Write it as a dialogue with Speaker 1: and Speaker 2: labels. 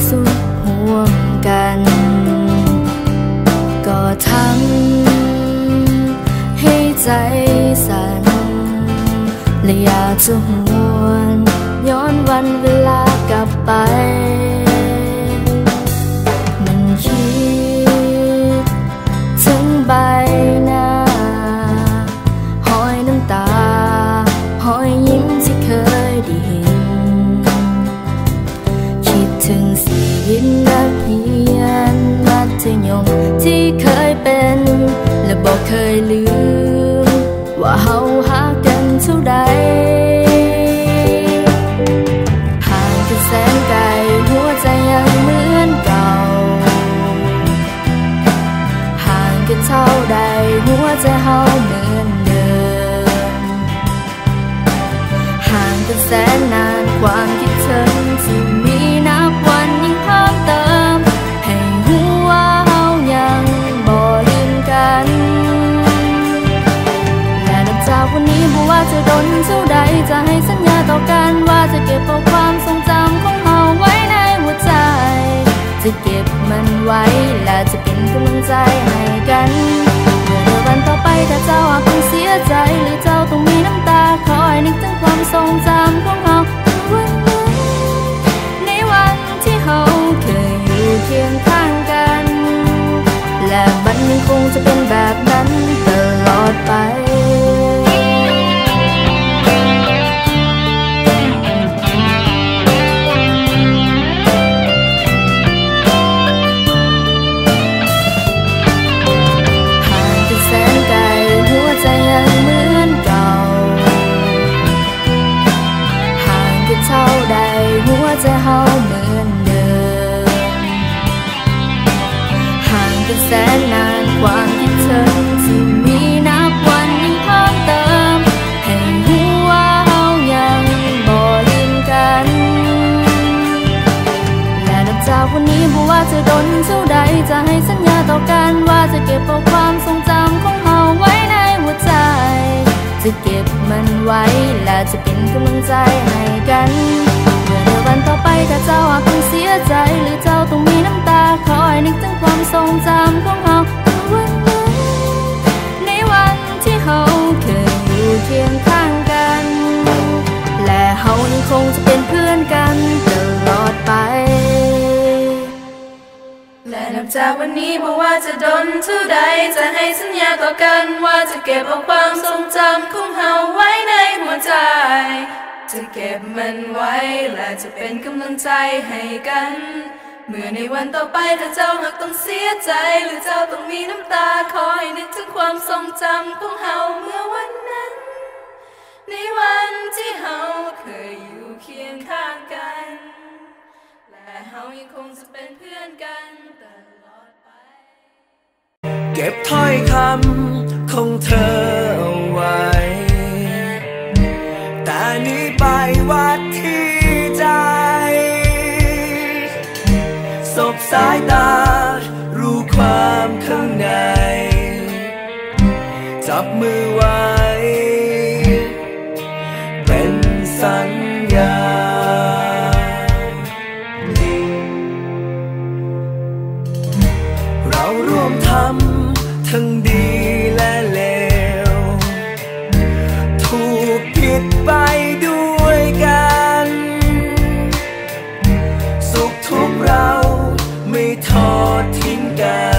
Speaker 1: สุดห่วงกันก็ทำให้ใจสั่นและอยากจะหวนย้อนวันเวลากลับไปมันคิดถึงใบหน้าหอยน้ำตาหอยยิ้มที่เคยได้เห็นคิดถึงชีวิตนักเรียนมัธยมที่เคยเป็นและบอกเคยลืมว่าเฮาหากันเท่าใดห่างกันแสนไกลหัวใจยังเหมือนเก่าห่างกันเท่าใดหัวใจเฮาเหมือนเดิมห่างกันแสนนานความคิดถึงที่มีนับวันยิ่งเพิ่มเติมให้หัวเฮายังบ่ลืมกันและนับจากวันนี้บ่ว่าจะโดนเท่าใดจะให้สัญญาต่อกันว่าจะเก็บเอาความทรงจำของเฮาไว้ในหัวใจจะเก็บมันไว้และจะเป็นกำลังใจให้กันเมื่อในวันต่อไปถ้าเจ้าอาจต้องเสียใจหรือเจ้าต้องมีน้ำตาคอยนึกถึงความทรงจำของเฮาวันนั้นในวันที่เฮาเคยอยู่เคียงข้างกันและมันยังคงจะเป็นแบบนั้นตลอดไปจะเฮาเหมือนเดิมห่างกันแสนนานความคิดถึงที่มีนับวันยิ่งเพิ่มเติมให้หัวเฮายังบ่ลืมกันและนับจากวันนี้บ่ว่าจะโดนเท่าใดจะให้สัญญาต่อกันว่าจะเก็บเอาความทรงจำของเฮาไว้ในหัวใจจะเก็บมันไว้และจะเป็นกำลังใจให้กันวันต่อไปถ้าเจ้าอาจต้องเสียใจหรือเจ้าต้องมีน้ำตาคอยนึกถึงความทรงจำของเฮาวันนั้นในวันที่เฮาเคยอยู่เคียงข้างกันและเฮายังคงจะเป็นเพื่อนกันตลอดไปและนับจากวันนี้บ่ว่าจะโดนเท่าใดจะให้สัญญาต่อกันว่าจะเก็บเอาความทรงจำของเฮาไว้ในหัวใจจะเก็บมันไว้และจะเป็นกำลังใจให้กันเมื่อในวันต่อไปถ้าเจ้าหากต้องเสียใจหรือเจ้าต้องมีน้ำตาคอยนึกถึงความทรงจำของเฮาเมื่อวันนั้นในวันที่เฮาเคยอยู่เคียงข้างกันและเฮายังคงจะเป็นเพื่อนกันตลอดไป
Speaker 2: เก็บถ้อยคำของเธอเอาไว้แต่นี้ไปวัดที่ใจสบสายตารู้ความข้างในจับมือไว้เป็นสัญญาเราร่วมทำทั้งดีและเลวถูกผิดไปด้วยกันสุขทุกข์เราไม่ทอดทิ้งกัน